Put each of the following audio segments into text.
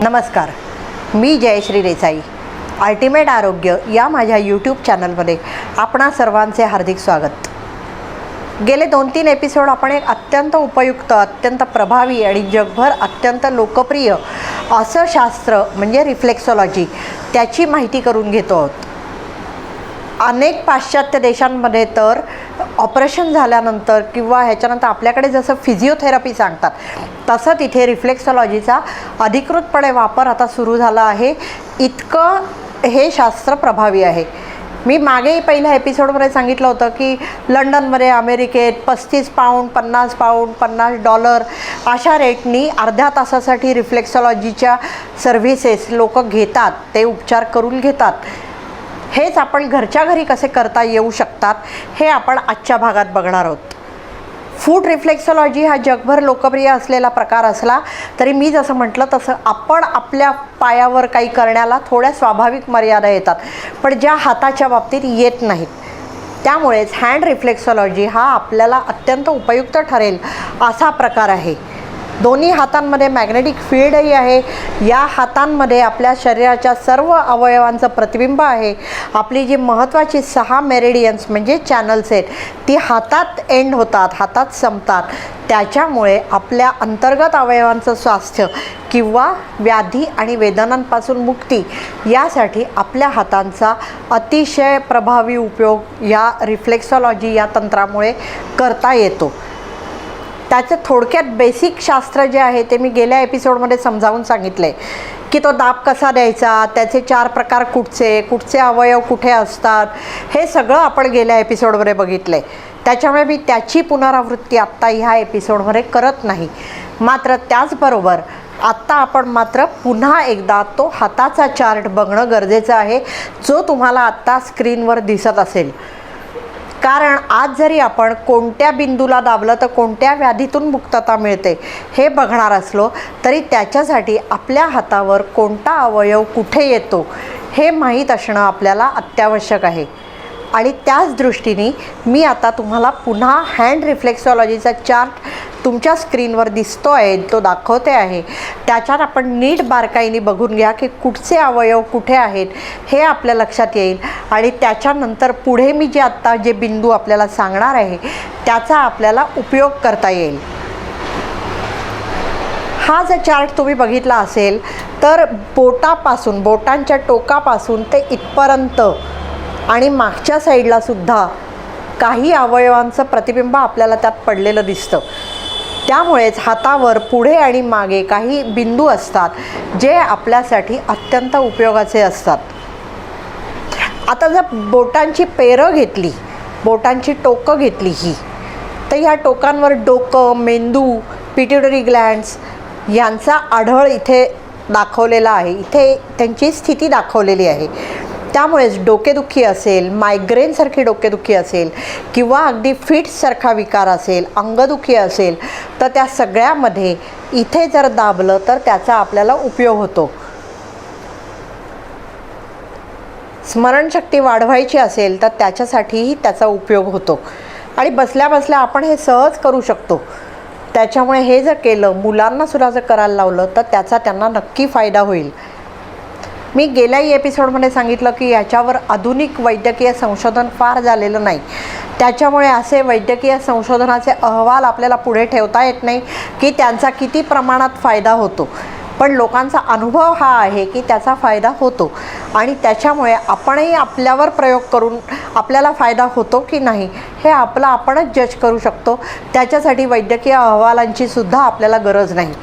नमस्कार, मी जयश्री देसाई. अल्टिमेट आरोग्य या माझ्या यूट्यूब चॅनलमध्ये आपणा सर्वांचे हार्दिक स्वागत. गेले 2-3 एपिसोड आपण एक अत्यंत उपयुक्त, अत्यंत प्रभावी आणि जगभर अत्यंत लोकप्रिय असं शास्त्र म्हणजे रिफ्लेक्सॉलॉजी त्याची माहिती करून घेतो आहोत. अनेक पाश्चात्य देशांमध्ये तर ऑपरेशन झाल्यानंतर किंवा ह्याच्यानंतर आपल्याकडे जसं फिजिओथेरपी सांगतात तसं तिथे रिफ्लेक्सॉलॉजीचा अधिकृतपणे वापर आता सुरू झाला आहे. इतकं हे शास्त्र प्रभावी आहे. मी मागेही पहिल्या एपिसोडमध्ये सांगितलं होतं की लंडनमध्ये, अमेरिकेत 35 पाऊंड, 50 पाऊंड, $50 अशा रेटनी अर्ध्या तासासाठी रिफ्लेक्सॉलॉजीच्या सर्व्हिसेस लोक घेतात, ते उपचार करून घेतात. हेच आपण घरच्या घरी कसे करता येऊ शकतात हे आपण आजच्या भागात बघणार आहोत. फूड रिफ्लेक्सॉलॉजी हा जगभर लोकप्रिय असलेला प्रकार असला तरी मी जसं म्हटलं तसं आपण आपल्या पायावर काही करण्याला थोड्या स्वाभाविक मर्यादा येतात, पण ज्या हाताच्या बाबतीत येत नाहीत. त्यामुळेच हँड रिफ्लेक्सॉलॉजी हा आपल्याला अत्यंत उपयुक्त ठरेल असा प्रकार आहे. दोन्ही हातांमध्ये मॅग्नेटिक फील्डही आहे. या हातांमध्ये आपल्या शरीराच्या सर्व अवयवांचं प्रतिबिंब आहे. आपली जी महत्त्वाची 6 मेरिडियन्स म्हणजे चॅनल्स आहेत ती हातात एंड होतात, हातात संपतात. त्याच्यामुळे आपल्या अंतर्गत अवयवांचं स्वास्थ्य किंवा व्याधी आणि वेदनांपासून मुक्ती यासाठी आपल्या हातांचा अतिशय प्रभावी उपयोग या रिफ्लेक्सॉलॉजी या तंत्रामुळे करता येतो. त्याचं थोडक्यात बेसिक शास्त्र जे आहे ते मी गेल्या एपिसोडमध्ये समजावून सांगितलं आहे की तो दाब कसा द्यायचा, त्याचे 4 प्रकार कुठचे अवयव कुठे असतात, हे सगळं आपण गेल्या एपिसोडमध्ये बघितलं आहे. त्याच्यामुळे मी त्याची पुनरावृत्ती आत्ता ह्या एपिसोडमध्ये करत नाही. मात्र त्याचबरोबर आत्ता आपण मात्र पुन्हा एकदा तो हाताचा चार्ट बघणं गरजेचं आहे, जो तुम्हाला आत्ता स्क्रीनवर दिसत असेल. कारण आज जरी आपण कोणत्या बिंदूला दाबलं तर कोणत्या व्याधीतून मुक्तता मिळते हे बघणार असलो तरी त्याच्यासाठी आपल्या हातावर कोणता अवयव कुठे येतो हे माहीत असणं आपल्याला अत्यावश्यक आहे. आणि त्याच दृष्टीने मी आता तुम्हाला पुन्हा हँड रिफ्लेक्सॉलॉजीचा चार्ट तुमच्या स्क्रीनवर दिसतो आहे, तो दाखवते आहे. त्याच्यात आपण नीट बारकाईने बघून घ्या की कुठचे अवयव कुठे आहेत हे आपल्या लक्षात येईल. आणि त्याच्यानंतर पुढे मी जे आत्ता जे बिंदू आपल्याला सांगणार आहे त्याचा आपल्याला उपयोग करता येईल. हा जर चार्ट तुम्ही बघितला असेल तर बोटापासून, बोटांच्या टोकापासून ते इथपर्यंत आणि मागच्या साईडला सुद्धा काही अवयवांचं प्रतिबिंब आपल्याला त्यात पडलेलं दिसतं. त्यामुळेच हातावर पुढे आणि मागे काही बिंदू असतात जे आपल्यासाठी अत्यंत उपयोगाचे असतात. आता जर बोटांची पेरं घेतली, बोटांची टोकं घेतली ही, तर ह्या टोकांवर डोकं, मेंदू, पिट्युटरी ग्लँड्स यांचा आढळ इथे दाखवलेला आहे. इथे त्यांची स्थिती दाखवलेली आहे. त्यामुळेच डोकेदुखी असेल, मायग्रेनसारखी डोकेदुखी असेल किंवा अगदी फिट्ससारखा विकार असेल, अंगदुखी असेल तर त्या सगळ्यामध्ये इथे जर दाबलं तर त्याचा आपल्याला उपयोग होतो. स्मरणशक्ती वाढवायची असेल तर त्याच्यासाठीही त्याचा उपयोग होतो. आणि बसल्या बसल्या आपण हे सहज करू शकतो. त्याच्यामुळे हे जर केलं, मुलांनासुद्धा जर करायला लावलं तर त्याचा त्यांना नक्की फायदा होईल. मी गेल्याही एपिसोडमध्ये सांगितलं की याच्यावर आधुनिक वैद्यकीय संशोधन फार झालेलं नाही. त्याच्यामुळे असे वैद्यकीय संशोधनाचे अहवाल आपल्याला पुढे ठेवता येत नाही की त्यांचा किती प्रमाणात फायदा होतो. पण लोकांचा अनुभव हा आहे की त्याचा फायदा होतो आणि त्याच्यामुळे आपणही आपल्यावर प्रयोग करून आपल्याला फायदा होतो की नाही हे आपणच जज करू शकतो. त्याच्यासाठी वैद्यकीय अहवालांची सुद्धा आपल्याला गरज नाही.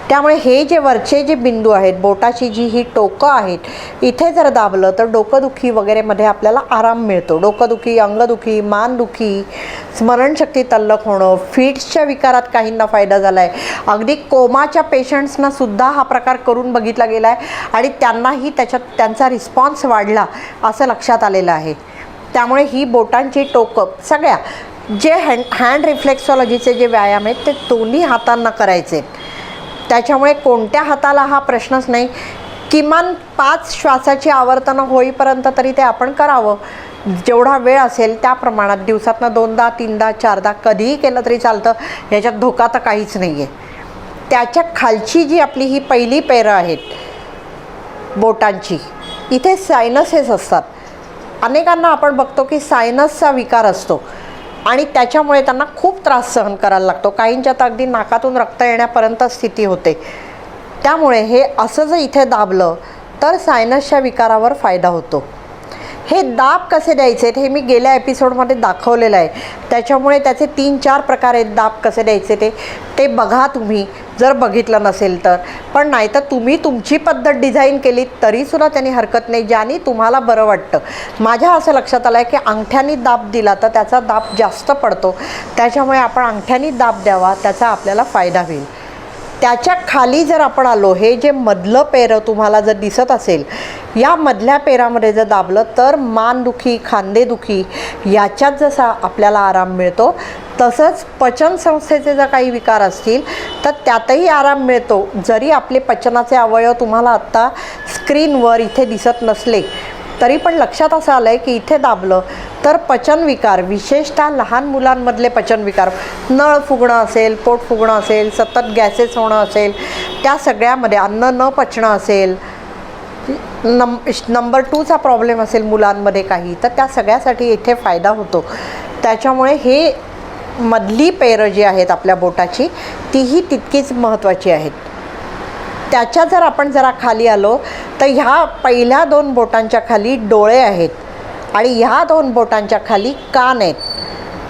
त्यामुळे हे जे वरचे जे बिंदू आहेत, बोटाची जी ही टोकं आहेत, इथे जर दाबलं तर डोकंदुखी वगैरेमध्ये आपल्याला आराम मिळतो. डोकंदुखी, अंगदुखी, मानदुखी, स्मरणशक्ती तल्लख होणं, फिट्सच्या विकारात काहींना फायदा झाला आहे. अगदी कोमाच्या पेशंट्सनासुद्धा हा प्रकार करून बघितला गेला आहे आणि त्यांनाही त्याच्यात त्यांचा रिस्पॉन्स वाढला असं लक्षात आलेलं आहे. त्यामुळे ही बोटांची टोकं सगळ्या जे हँड रिफ्लेक्सॉलॉजीचे जे व्यायाम आहेत ते दोन्ही हातांना करायचे. त्याच्यामुळे कोणत्या हाताला हा प्रश्नच नाही. किमान 5 श्वासाची आवर्तनं होईपर्यंत तरी ते आपण करावं. जेवढा वेळ असेल त्या प्रमाणात, दिवसातनं 2दा 3दा 4दा कधीही केलं तरी चालतं. ह्याच्यात धोका तर काहीच नाही आहे. त्याच्या खालची जी आपली ही पहिली पेरं आहेत बोटांची, इथे सायनसेस असतात. अनेकांना आपण बघतो की सायनसचा विकार असतो आणि त्याच्यामुळे त्यांना खूप त्रास सहन करायला लागतो. काहींच्यात अगदी नाकातून रक्त येण्यापर्यंत स्थिती होते. त्यामुळे हे असं जर इथे दाबलं तर सायनसच्या विकारावर फायदा होतो. हे दाब कसे द्यायचे हे मी गेल्या एपिसोडमध्ये दाखवलेलं आहे. त्याच्यामुळे त्याचे 3-4 प्रकार आहेत दाब कसे द्यायचे ते बघा तुम्ही, जर बघितलं नसेल तर. पण नाही तर तुम्ही तुमची पद्धत डिझाईन केली तरीसुद्धा त्यांनी हरकत नाही, ज्याने तुम्हाला बरं वाटतं. माझ्या असं लक्षात आलं आहे की अंगठ्यानी दाब दिला तर त्याचा दाब जास्त पडतो. त्याच्यामुळे आपण अंगठ्यानी दाब द्यावा, त्याचा आपल्याला फायदा होईल. त्याच्या खाली जर आपण आलो, हे जे मधलं पेरं तुम्हाला जर दिसत असेल, या मधल्या पेरामध्ये जर दाबलं तर मानदुखी, खांदेदुखी याच्यात जसा आपल्याला आराम मिळतो, तसंच पचनसंस्थेचे जर काही विकार असतील तर त्यातही आराम मिळतो. जरी आपले पचनाचे अवयव तुम्हाला आत्ता स्क्रीनवर इथे दिसत नसले तरी पण लक्षात असं आलं आहे की इथे दाबलं तर पचनविकार, विशेषतः लहान मुलांमधले पचनविकार, नळ फुगणं असेल, पोट फुगणं असेल, सतत गॅसेस होणं असेल, त्या सगळ्यामध्ये अन्न न पचणं असेल, नंबर 2चा प्रॉब्लेम असेल मुलांमध्ये काही, तर त्या सगळ्यासाठी इथे फायदा होतो. त्याच्यामुळे हे मधली पेरं जी आहेत आपल्या बोटाची तीही तितकीच महत्त्वाची आहेत. त्याच्या जर आपण जरा खाली आलो तर ह्या पहिल्या 2 बोटांच्या खाली डोळे आहेत आणि ह्या 2 बोटांच्या खाली कान आहेत.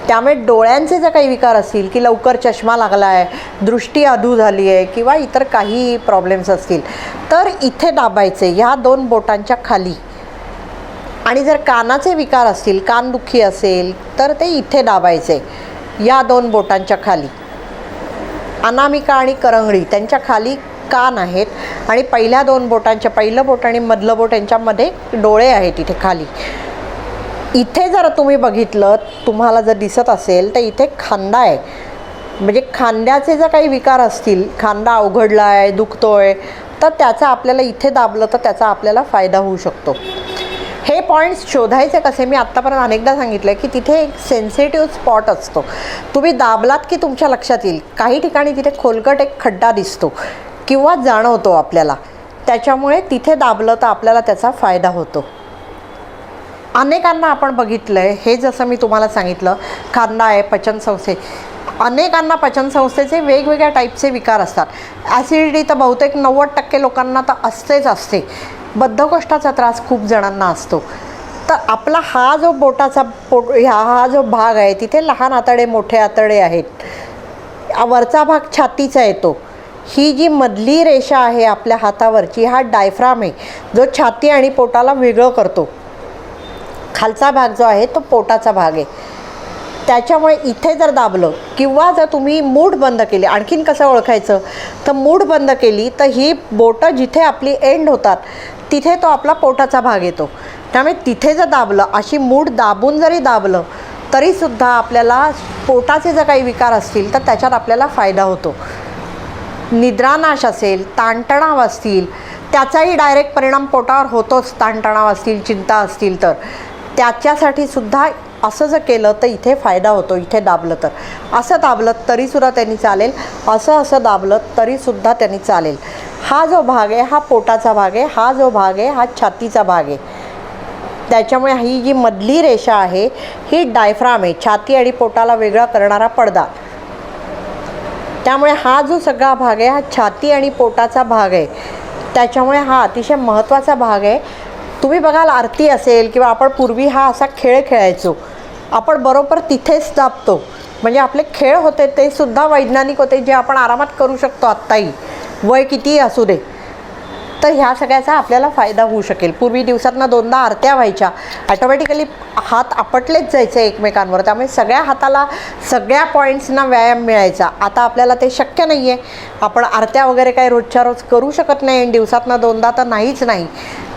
त्यामुळे डोळ्यांचे जर काही विकार असतील की लवकर चष्मा लागला आहे, दृष्टी अधू झाली आहे किंवा इतर काही प्रॉब्लेम्स असतील तर इथे दाबायचे ह्या 2 बोटांच्या खाली. आणि जर कानाचे विकार असतील, कानदुखी असेल तर ते इथे दाबायचे या 2 बोटांच्या खाली. अनामिका आणि करंगळी त्यांच्या खाली कान आहेत आणि पहिल्या 2 बोटांच्या, पहिलं बोट आणि मधलं बोट यांच्यामध्ये डोळे आहेत इथे खाली. इथे जर तुम्ही बघितलं, तुम्हाला जर दिसत असेल तर इथे खांदा आहे. म्हणजे खांद्याचे जर काही विकार असतील, खांदा अवघडला आहे, दुखतो आहे, तर त्याचा आपल्याला इथे दाबलं तर त्याचा आपल्याला फायदा होऊ शकतो. हे पॉईंट्स शोधायचे कसे, मी आत्तापर्यंत अनेकदा सांगितलं आहे की तिथे एक सेन्सिटिव्ह स्पॉट असतो. तुम्ही दाबलात की तुमच्या लक्षात येईल. काही ठिकाणी तिथे खोलगट एक खड्डा दिसतो किंवा जाणवतो आपल्याला. त्याच्यामुळे तिथे दाबलं तर आपल्याला त्याचा फायदा होतो. अनेकांना आपण बघितलं आहे, हे जसं मी तुम्हाला सांगितलं, खांदा आहे, पचनसंस्थे, अनेकांना पचनसंस्थेचे वेगवेगळ्या टाईपचे विकार असतात. ॲसिडिटी तर बहुतेक 90% लोकांना तर असतेच असते. बद्धकोष्ठाचा त्रास खूप जणांना असतो. तर आपला हा जो हा जो भाग आहे तिथे लहान आतडे, मोठे आतडे आहेत. वरचा भाग छातीचा येतो. ही जी मधली रेषा आहे आपल्या हातावरची, हा डायफ्राम आहे जो छाती आणि पोटाला वेगळं करतो. खालचा भाग जो आहे तो पोटाचा भाग आहे. त्याच्यामुळे इथे जर दाबलं किंवा जर तुम्ही मूठ बंद केली, आणखीन कसं ओळखायचं तर मूठ बंद केली तर ही बोटं जिथे आपली एंड होतात तिथे तो आपला पोटाचा भाग येतो. त्यामुळे तिथे जर दाबलं, अशी मूठ दाबून जरी दाबलं तरीसुद्धा आपल्याला पोटाचे जर काही विकार असतील तर त्याच्यात आपल्याला फायदा होतो. निद्रानाश असेल, ताणतणाव असतील, त्याचाही डायरेक्ट परिणाम पोटावर होतोच. ताणतणाव असतील, चिंता असतील तर त्याच्यासाठी सुद्धा असं जर केलं तर इथे फायदा होतो. इथे दाबलं तर, असं दाबलं तरीसुद्धा त्यांनी चालेल, असं दाबलं तरीसुद्धा त्यांनी चालेल. हा जो भाग आहे हा पोटाचा भाग आहे, हा जो भाग आहे हा छातीचा भाग आहे. त्याच्यामुळे ही जी मधली रेषा आहे ही डायफ्राम आहे, छाती आणि पोटाला वेगळा करणारा पडदा. त्यामुळे हा जो सगळा भाग आहे हा छाती आणि पोटाचा भाग आहे. त्याच्यामुळे हा अतिशय महत्त्वाचा भाग आहे. तुम्ही बघाल आरती असेल किंवा आपण पूर्वी हा असा खेळ खेळायचो, आपण बरोबर तिथेच दाबतो. म्हणजे आपले खेळ होते ते सुद्धा वैज्ञानिक होते, जे आपण आरामात करू शकतो आत्ताही, वय कितीही असू दे. तर ह्या सगळ्याचा आपल्याला फायदा होऊ शकेल. पूर्वी दिवसातनं 2दा आरत्या व्हायच्या, ॲटोमॅटिकली हात आपटलेच जायचे एकमेकांवर. त्यामुळे सगळ्या हाताला, सगळ्या पॉईंट्सना व्यायाम मिळायचा. आता आपल्याला ते शक्य नाही आहे. आपण आरत्या वगैरे काही रोजच्या रोज करू शकत नाही आणि दिवसातनं 2दा तर नाहीच नाही.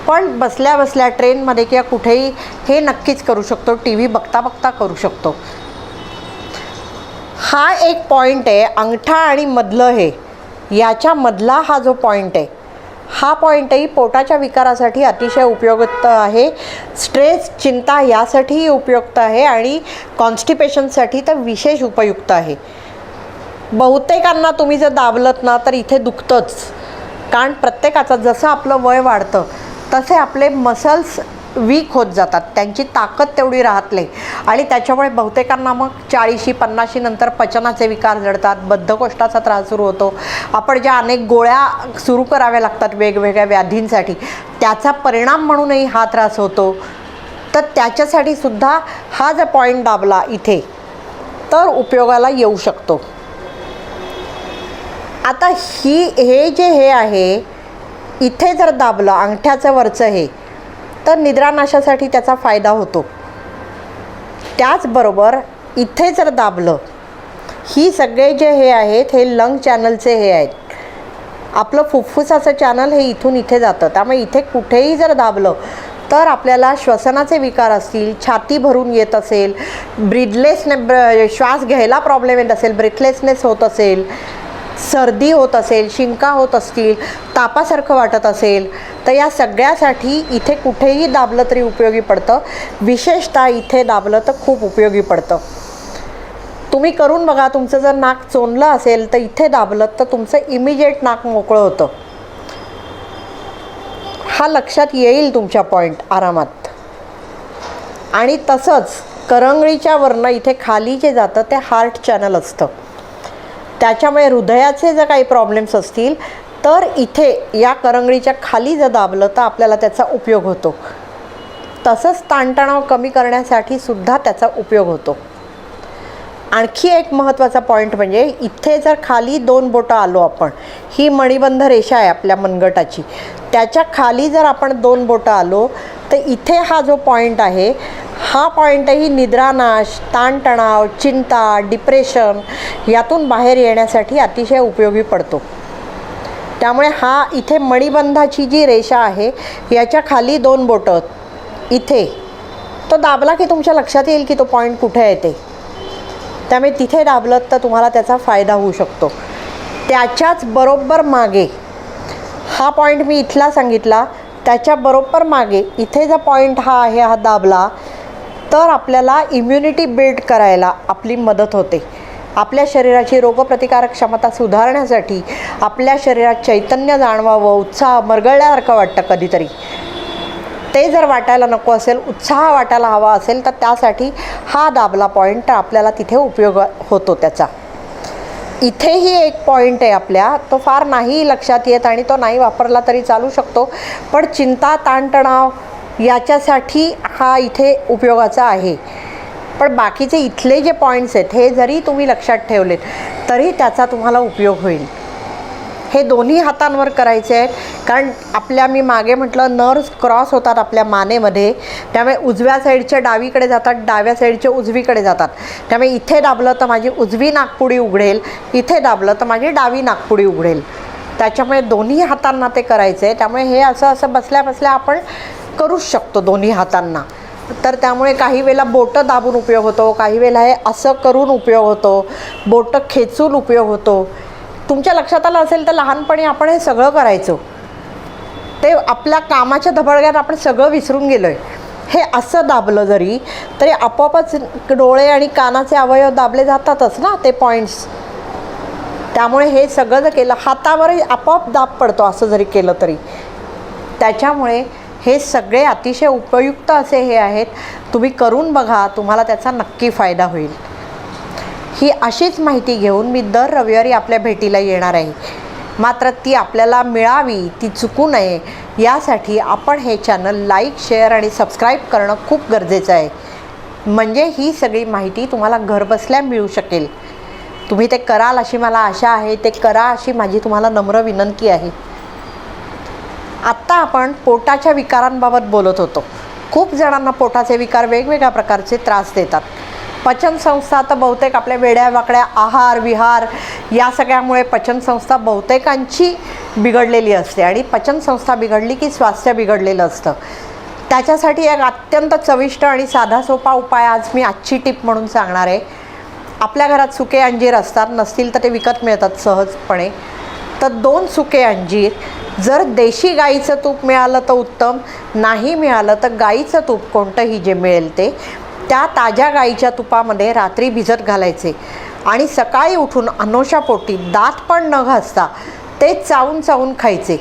पण बसल्या बसल्या ट्रेनमध्ये किंवा कुठेही हे नक्कीच करू शकतो. टी व्ही बघता बघता करू शकतो. हा एक पॉईंट आहे, अंगठा आणि मधलं हे याच्यामधला हा जो पॉईंट आहे, हा पॉईंटही पोटाच्या विकारासाठी अतिशय उपयुक्त आहे. स्ट्रेस, चिंता यासाठीही उपयुक्त आहे आणि कॉन्स्टिपेशनसाठी तर विशेष उपयुक्त आहे. बहुतेकांना तुम्ही जर दाबलत ना तर इथे दुखतंच. कारण प्रत्येकाचं जसं आपलं वय वाढतं तसे आपले मसल्स वीक होत जातात, त्यांची ताकद तेवढी राहत नाही आणि त्याच्यामुळे बहुतेकांना मग 40-50 नंतर पचनाचे विकार जडतात, बद्धकोष्ठाचा त्रास सुरू होतो. आपण ज्या अनेक गोळ्या सुरू कराव्या लागतात वेगवेगळ्या व्याधींसाठी, त्याचा परिणाम म्हणूनही हा त्रास होतो. तर त्याच्यासाठी सुद्धा हा जर पॉईंट दाबला इथे तर उपयोगाला येऊ शकतो. आता हे आहे इथे जर दाबलं अंगठ्याचं वरचं हे, तर निद्रानाशासाठी त्याचा फायदा होतो. त्याचबरोबर इथे जर दाबलं, ही सगळे जे हे आहेत हे लंग चॅनलचे हे आहेत. आपलं फुफ्फुसाचं चॅनल हे इथून इथे जातं, त्यामुळे इथे कुठेही जर दाबलं तर आपल्याला श्वसनाचे विकार असतील, छाती भरून येत असेल, श्वास घ्यायला प्रॉब्लेम येत असेल, ब्रेथलेसनेस होत असेल, सर्दी होत असेल, शिंका होत असतील, तापासारखं वाटत असेल, तर या सगळ्यासाठी इथे कुठेही दाबलं तरी उपयोगी पडतं. विशेषतः इथे दाबलं तर खूप उपयोगी पडतं. तुम्ही करून बघा. तुमचं जर नाक चोंदलं असेल तर इथे दाबलं तर तुमचं इमिजिएट नाक मोकळं होतं. हा लक्षात येईल तुमच्या पॉईंट आरामात. आणि तसंच करंगळीच्या वरनं इथे खाली जे जातं ते हार्ट चॅनल असतं, त्याच्यामुळे हृदयाचे जर काही प्रॉब्लेम्स असतील तर इथे या करंगळीच्या खाली जर दाबलं तर आपल्याला त्याचा उपयोग होतो. तसंच ताणतणाव कमी करण्यासाठी सुद्धा त्याचा उपयोग होतो. आणखी एक महत्त्वाचा पॉईंट म्हणजे इथे जर खाली 2 बोटं आलो आपण, ही मणिबंध रेषा आहे आपल्या मनगटाची, त्याच्या खाली जर आपण 2 बोटं आलो तर इथे हा जो पॉईंट आहे हा पॉईंटही निद्रानाश, ताणतणाव, चिंता, डिप्रेशन यातून बाहेर येण्यासाठी अतिशय उपयोगी पडतो. त्यामुळे हा इथे मणिबंधाची जी रेषा आहे याच्या खाली 2 बोटं इथे, तो दाबला की तुमच्या लक्षात येईल की तो पॉईंट कुठे आहे ते. त्यामुळे तिथे दाबलं तर तुम्हाला त्याचा फायदा होऊ शकतो. त्याच्याच बरोबर मागे हा पॉईंट मी इथला सांगितला, त्याच्या बरोबर मागे इथे जर पॉईंट हा आहे, हा दाबला तर आपल्याला इम्युनिटी बिल्ड करायला आपली मदत होते. आपल्या शरीराची रोगप्रतिकारक क्षमता सुधारण्यासाठी आपल्या शरीरात चैतन्य जाणवावं, उत्साह मरगळल्यासारखं वाटतं कधीतरी, ते जर वाटायला नको असेल, उत्साह वाटायला हवा असेल तर त्यासाठी हा दाबला पॉईंट आपल्याला तिथे उपयोग होतो त्याचा. इथेही एक पॉईंट आहे आपल्या, तो फार नाही लक्षात येत आणि तो नाही वापरला तरी चालू शकतो, पण चिंता, ताणतणाव याच्यासाठी हा इथे उपयोगाचा आहे. पण बाकीचे इथले जे पॉईंट्स आहेत हे जरी तुम्ही लक्षात ठेवलेत तरी त्याचा तुम्हाला उपयोग होईल. हे दोन्ही हातांवर करायचे आहेत, कारण मी मागे म्हटलं नर्व्स क्रॉस होतात आपल्या मानेमध्ये, त्यामुळे उजव्या साईडच्या डावीकडे जातात, डाव्या साईडच्या उजवीकडे जातात. त्यामुळे इथे दाबलं तर माझी उजवी नाकपुडी उघडेल, इथे दाबलं तर माझी डावी नाकपुडी उघडेल. त्याच्यामुळे दोन्ही हातांना ते करायचं आहे. त्यामुळे हे असं बसल्या बसल्या आपण करूच शकतो दोन्ही हातांना. तर त्यामुळे काही वेळेला बोटं दाबून उपयोग होतो, काही वेळेला हे असं करून उपयोग होतो, बोटं खेचून उपयोग होतो. तुमच्या लक्षात आलं असेल तर लहानपणी आपण हे सगळं करायचो, ते आपल्या कामाच्या धबडग्यात आपण सगळं विसरून गेलो आहे. हे असं दाबलं जरी तरी आपोआपच डोळे आणि कानाचे अवयव दाबले जातातच ना ते पॉईंट्स. त्यामुळे हे सगळं जर केलं, हातावरही आपोआप दाब पडतो असं जरी केलं तरी. त्याच्यामुळे हे सगळे अतिशय उपयुक्त असे हे आहेत. तुम्ही करून बघा, तुम्हाला त्याचा नक्की फायदा होईल. ही अशीच माहिती घेऊन मी दर रविवारी आपल्या भेटीला येणार आहे. मात्र ती आपल्याला मिळावी, ती चुकू नये यासाठी आपण हे चॅनल लाईक, शेअर आणि सबस्क्राईब करणं खूप गरजेचं आहे. म्हणजे ही सगळी माहिती तुम्हाला घरबसल्या मिळू शकेल. तुम्ही ते कराल अशी मला आशा आहे. ते करा अशी माझी तुम्हाला नम्र विनंती आहे. आत्ता आपण पोटाच्या विकारांबाबत बोलत होतो. खूप जणांना पोटाचे विकार वेगवेगळ्या प्रकारचे त्रास देतात. पचनसंस्था तर बहुतेक आपल्या वेड्यावाकड्या आहार विहार या सगळ्यामुळे पचनसंस्था बहुतेकांची बिघडलेली असते आणि पचनसंस्था बिघडली की स्वास्थ्य बिघडलेलं असतं. त्याच्यासाठी एक अत्यंत चविष्ट आणि साधा सोपा उपाय आज मी आजची टिप म्हणून सांगणार आहे. आपल्या घरात सुके अंजीर असतात, नसतील तर ते विकत मिळतात सहजपणे. तर 2 सुके अंजीर, जर देशी गाईचं तूप मिळालं तर उत्तम, नाही मिळालं तर गाईचं तूप कोणतंही जे मिळेल ते, त्या ताज्या गाईच्या तुपामध्ये रात्री भिजत घालायचे आणि सकाळी उठून अनोशापोटी दात पण न घासता ते चावून चावून खायचे.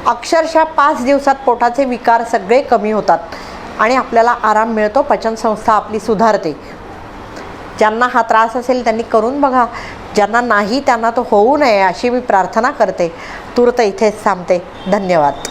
अक्षरशः 5 दिवसात पोटाचे विकार सगळे कमी होतात आणि आपल्याला आराम मिळतो, पचनसंस्था आपली सुधारते. ज्यांना हा त्रास असेल त्यांनी करून बघा. ज्यांना नाही त्यांना तो होऊ नये अशी मी प्रार्थना करते. तूर्त इथेच थांबते. धन्यवाद.